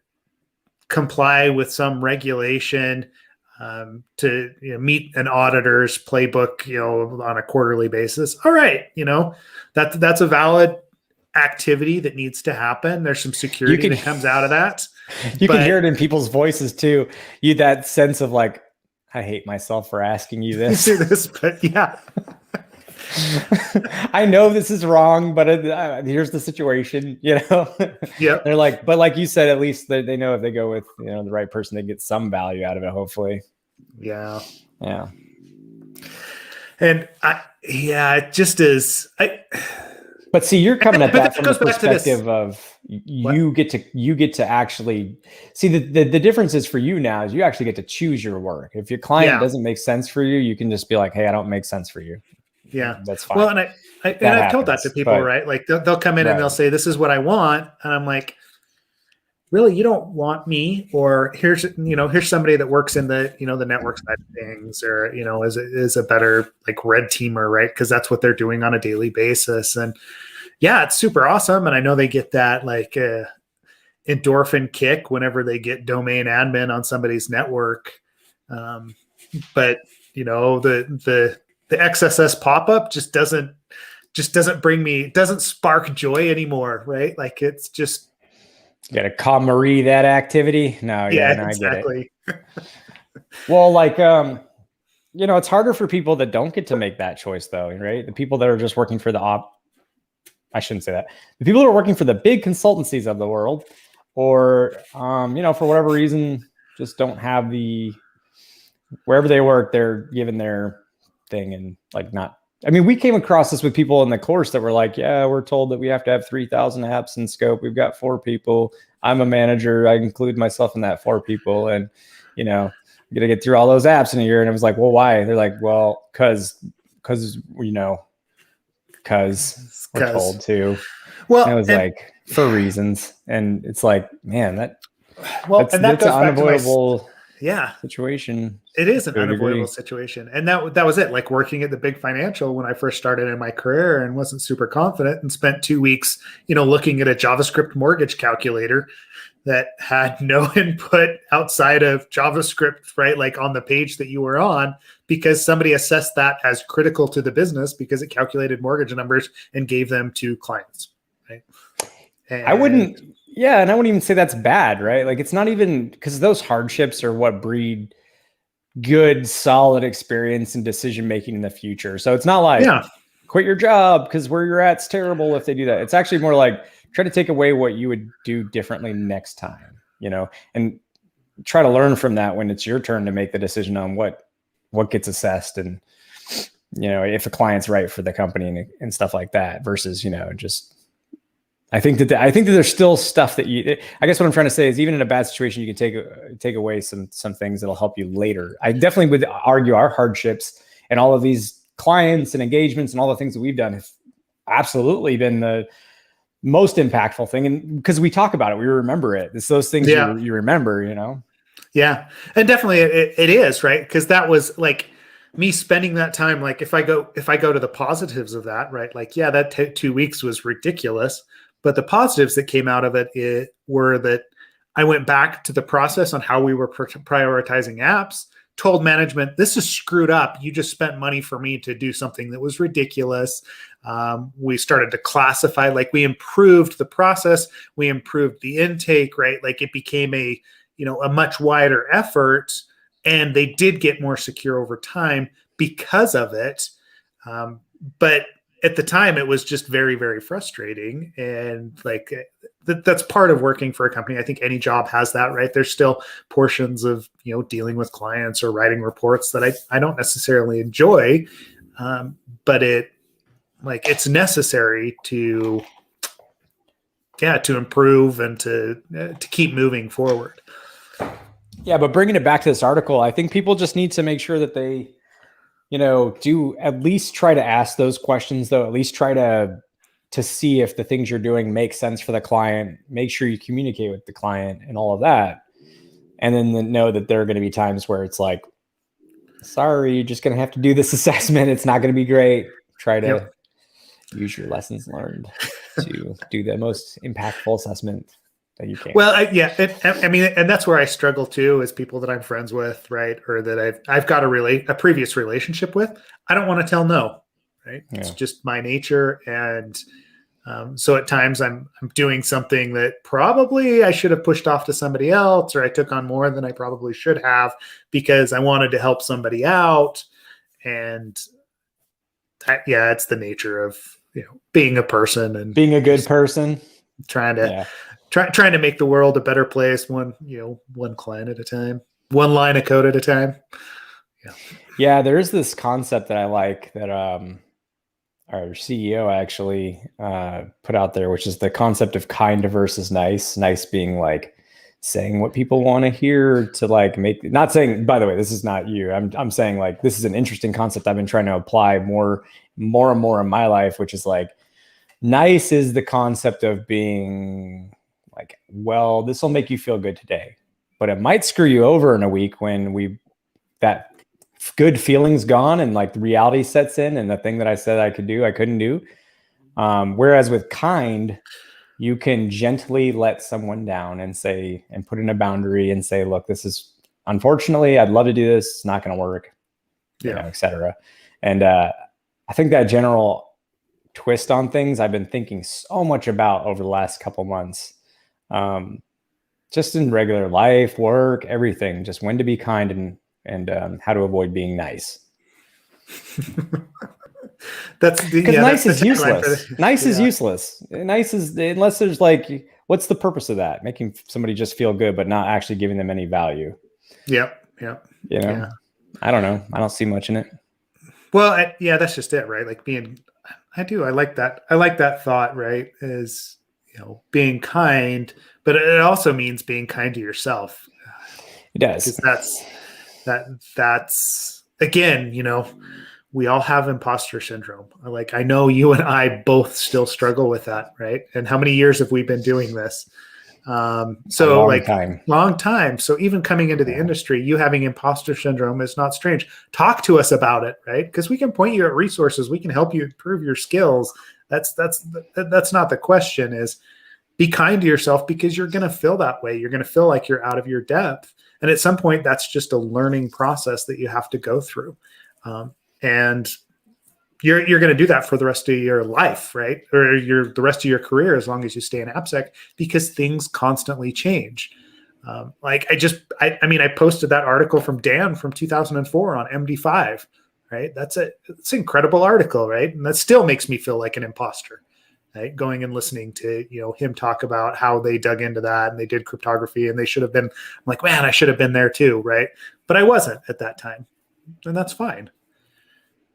comply with some regulation, to meet an auditor's playbook, on a quarterly basis? All right, that's a valid activity that needs to happen. There's some security that comes out of that. You can hear it in people's voices too. That sense of like, I hate myself for asking you this. But yeah. I know this is wrong, but here's the situation, Yep. They're like, but like you said, at least they know if they go with, the right person, they get some value out of it, hopefully. Yeah. Yeah. And it just is. But see, you're coming at that from the perspective of you What? get to actually see the difference is for you now is you actually get to choose your work. If your client doesn't make sense for you, you can just be like, hey, I don't make sense for you. Yeah. That's fine. Well, and I've told that to people, right? Like they'll come in and they'll say, this is what I want. And I'm like, really, you don't want me? Or here's somebody that works in the, the network side of things, or, is a better like red teamer, right? Because that's what they're doing on a daily basis. And yeah, it's super awesome. And I know they get that like endorphin kick whenever they get domain admin on somebody's network. But the XSS pop-up just doesn't doesn't spark joy anymore, right? Like it's just, you got to call Marie that activity. No, exactly. I get it. Well, like, it's harder for people that don't get to make that choice though, right? The people that are just working for I shouldn't say that. The people that are working for the big consultancies of the world, or, for whatever reason, just don't have wherever they work, they're given their thing and like not. I mean, we came across this with people in the course that were like, yeah, we're told that we have to have 3,000 apps in scope. We've got 4 people. I'm a manager. I include myself in that 4 people. And, I'm going to get through all those apps in a year. And it was like, well, why? They're like, well, because we're told to. Well, and it was like for reasons. And it's like, man, that's an unavoidable situation. It is an unavoidable situation. And that was it. Like working at the big financial when I first started in my career and wasn't super confident and spent 2 weeks, looking at a JavaScript mortgage calculator that had no input outside of JavaScript, right? Like on the page that you were on, because somebody assessed that as critical to the business because it calculated mortgage numbers and gave them to clients, right? And I wouldn't even say that's bad, right? Like it's not even because those hardships are what breed good, solid experience and decision-making in the future. So it's not like quit your job because where you're at's terrible if they do that. It's actually more like try to take away what you would do differently next time, and try to learn from that when it's your turn to make the decision on what gets assessed and, if the client's right for the company and stuff like that versus, just, I think that there's still stuff that I guess what I'm trying to say is even in a bad situation, you can take away some things that'll help you later. I definitely would argue our hardships and all of these clients and engagements and all the things that we've done have absolutely been the most impactful thing. And because we talk about it, we remember it. It's those things you remember, Yeah. And definitely it is, right? Because that was like me spending that time. Like if I go to the positives of that, right? Like, yeah, that 2 weeks was ridiculous. But the positives that came out of it were that I went back to the process on how we were prioritizing apps, told management, this is screwed up. You just spent money for me to do something that was ridiculous. We started to classify, like we improved the process. We improved the intake, right? Like it became a much wider effort, and they did get more secure over time because of it. But at the time, it was just very, very frustrating. And like that's part of working for a company. I think any job has that, right? There's still portions of, dealing with clients or writing reports that I don't necessarily enjoy. But it's necessary to improve and to keep moving forward. Yeah. But bringing it back to this article, I think people just need to make sure that they, do at least try to ask those questions, though. At least try to see if the things you're doing make sense for the client. Make sure you communicate with the client and all of that. And then know that there are going to be times where it's like, sorry, you're just going to have to do this assessment. It's not going to be great. Try to use your lessons learned to do the most impactful assessment that you can. Well, I mean, and that's where I struggle too, is people that I'm friends with, right? Or that I've got a previous relationship with. I don't want to tell no, right? Yeah. It's just my nature. And so at times I'm doing something that probably I should have pushed off to somebody else, or I took on more than I probably should have because I wanted to help somebody out. And it's the nature of, being a person and being a good person, trying to make the world a better place, one client at a time, one line of code at a time. Yeah, there is this concept that I like that our CEO actually put out there, which is the concept of kind versus nice. Nice being like saying what people want to hear to like make, not saying, by the way, this is not you. I'm saying like, this is an interesting concept I've been trying to apply more and more in my life, which is like, nice is the concept of being like, well, this will make you feel good today, but it might screw you over in a week when that good feeling's gone and like the reality sets in and the thing that I said I could do, I couldn't do. Whereas with kind, you can gently let someone down and say, and put in a boundary and say, look, this is, unfortunately, I'd love to do this. It's not going to work, et cetera. And I think that general twist on things I've been thinking so much about over the last couple months, just in regular life, work, everything, just when to be kind and how to avoid being nice. Nice is useless. Nice is useless. Nice is, unless there's like, what's the purpose of that? Making somebody just feel good, but not actually giving them any value. Yep. I don't know. I don't see much in it. Well, that's just it, right? Like I like that. I like that thought, right? Is, being kind, but it also means being kind to yourself. It does. Because that's again, we all have imposter syndrome. Like, I know you and I both still struggle with that, right? And how many years have we been doing this? Long time. So even coming into the industry, you having imposter syndrome is not strange. Talk to us about it, right? Because we can point you at resources. We can help you improve your skills. That's not the question. Is be kind to yourself, because you're going to feel that way. You're going to feel like you're out of your depth. And at some point, that's just a learning process that you have to go through. And you're going to do that for the rest of your life, right? Or the rest of your career, as long as you stay in AppSec, because things constantly change. I posted that article from Dan from 2004 on MD5, right? It's an incredible article, right? And that still makes me feel like an imposter, right? Going and listening to, him talk about how they dug into that and they did cryptography and they should have been, I'm like, man, I should have been there too, right? But I wasn't at that time, and that's fine.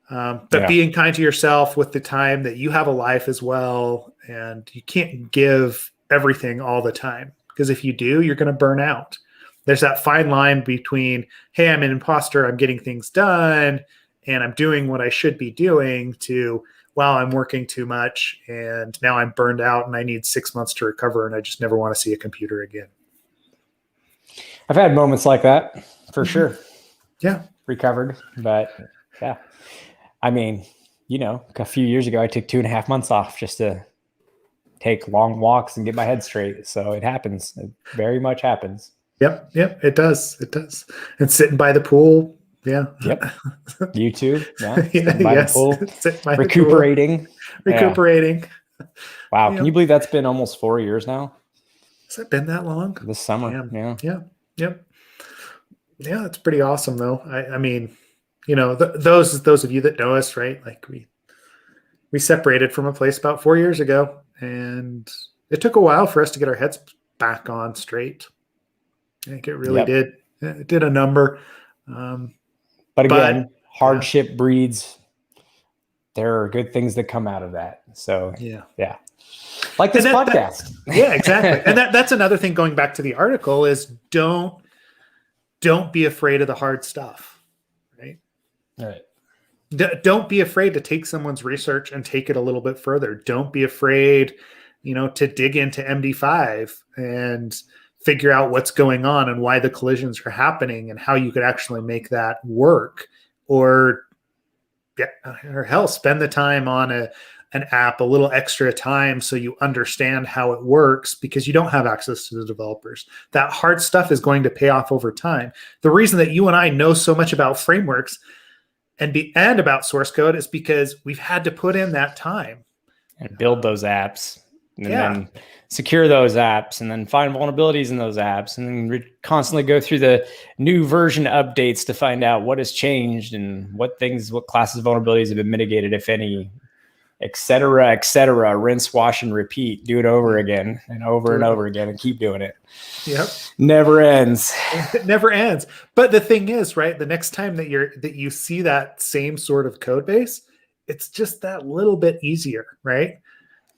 But being kind to yourself with the time that you have a life as well, and you can't give everything all the time, because if you do, you're going to burn out. There's that fine line between, hey, I'm an imposter, I'm getting things done, and I'm doing what I should be doing, to, wow, I'm working too much, and now I'm burned out, and I need 6 months to recover, and I just never want to see a computer again. I've had moments like that, for sure. Yeah. Recovered, but yeah. I mean, a few years ago, I took 2.5 months off just to take long walks and get my head straight. So it happens. It very much happens. Yep. It does. And sitting by the pool. Yeah. Yep. You too. Yeah. The pool. Recuperating. Yeah. Wow. Can you believe that's been almost 4 years now? Has it been that long? This summer. Yeah. Yep. Yeah. It's pretty awesome though. I mean, those of you that know us, right? Like we separated from a place about 4 years ago, and it took a while for us to get our heads back on straight. I think it really did. It did a number. But again, hardship breeds. There are good things that come out of that. So yeah. Like this podcast. Yeah, exactly. And that's another thing, going back to the article, is don't be afraid of the hard stuff. Right. Don't be afraid to take someone's research and take it a little bit further. Don't be afraid, to dig into MD5 and figure out what's going on and why the collisions are happening and how you could actually make that work. Or hell, spend the time on an app, a little extra time, so you understand how it works, because you don't have access to the developers. That hard stuff is going to pay off over time. The reason that you and I know so much about frameworks and about source code is because we've had to put in that time and build those apps. and then secure those apps, and then find vulnerabilities in those apps, and then constantly go through the new version updates to find out what has changed and what classes of vulnerabilities have been mitigated, if any, et cetera, rinse, wash, and repeat. Do it over again and over and over again, and keep doing it. Yep. Never ends. It never ends. But the thing is, right, the next time that you see that same sort of code base, it's just that little bit easier, right?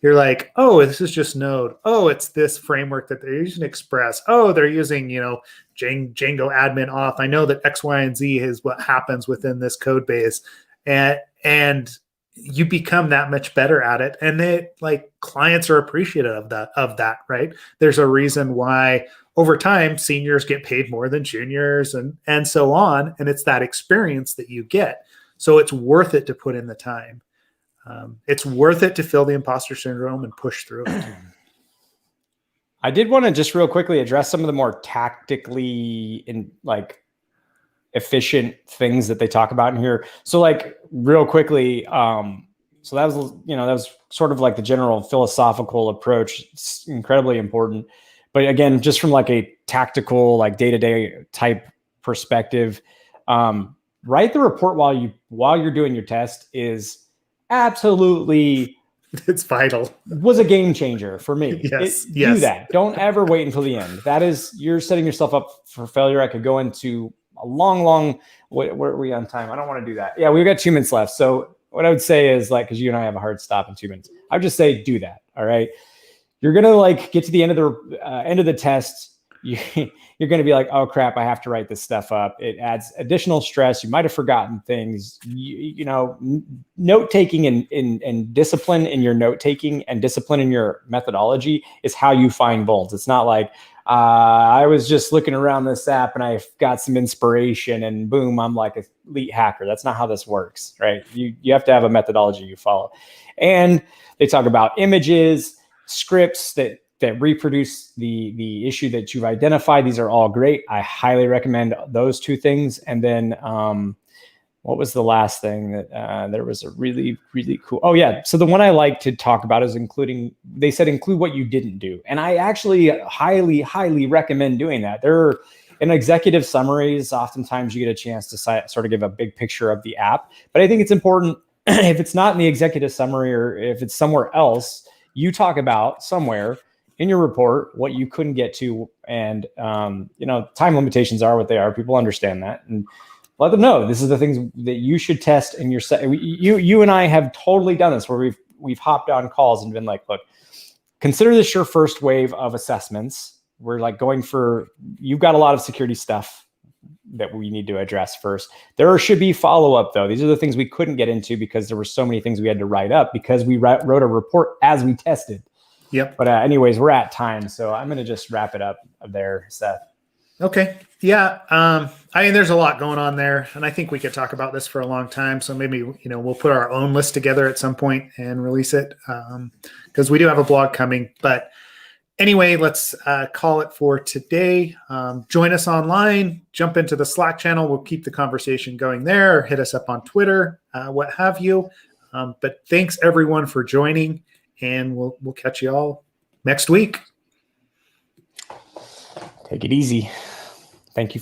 You're like, oh, this is just Node. Oh, it's this framework that they're using, Express. Oh, they're using, Django admin auth. I know that X, Y, and Z is what happens within this code base. And you become that much better at it. And clients are appreciative of that, right? There's a reason why over time seniors get paid more than juniors and so on. And it's that experience that you get. So it's worth it to put in the time. It's worth it to feel the imposter syndrome and push through it. I did want to just real quickly address some of the more tactically efficient things that they talk about in here. So real quickly, so that was sort of like the general philosophical approach. It's incredibly important. But again, just from a tactical, day-to-day type perspective, write the report while you're doing your test is absolutely, it's vital. Was a game changer for me. Yes. Do that. Don't ever wait until the end. You're setting yourself up for failure. I could go into a long, where are we on time? I don't want to do that. Yeah, we've got 2 minutes left. So what I would say is because you and I have a hard stop in 2 minutes, I would just say do that. All right. You're going to get to the end of the test. You're going to be like, oh crap, I have to write this stuff up. It adds additional stress. You might've forgotten things, note taking and discipline in your note taking and discipline in your methodology is how you find vulns. It's not like, I was just looking around this app and I got some inspiration and boom, I'm like an elite hacker. That's not how this works, right? You have to have a methodology you follow. And they talk about images, scripts that reproduce the issue that you've identified. These are all great. I highly recommend those 2 things. And then what was the last thing that there was a really, really cool. Oh yeah. So the one I like to talk about is include what you didn't do. And I actually highly, highly recommend doing that. In executive summaries, oftentimes you get a chance to sort of give a big picture of the app, but I think it's important if it's not in the executive summary or if it's somewhere else, you talk about somewhere in your report what you couldn't get to. And, time limitations are what they are. People understand that. And let them know this is the things that you should test in your set. You and I have totally done this where we've hopped on calls and been like, look, consider this your first wave of assessments. We're you've got a lot of security stuff that we need to address first. There should be follow-up though. These are the things we couldn't get into because there were so many things we had to write up because we wrote a report as we tested. Yep. But anyways, we're at time. So I'm going to just wrap it up there, Seth. Okay. Yeah. There's a lot going on there, and I think we could talk about this for a long time. So maybe, we'll put our own list together at some point and release it because we do have a blog coming. But anyway, let's call it for today. Join us online, jump into the Slack channel. We'll keep the conversation going there. Hit us up on Twitter, what have you. But thanks everyone for joining, and we'll catch you all next week. Take it easy. Thank you.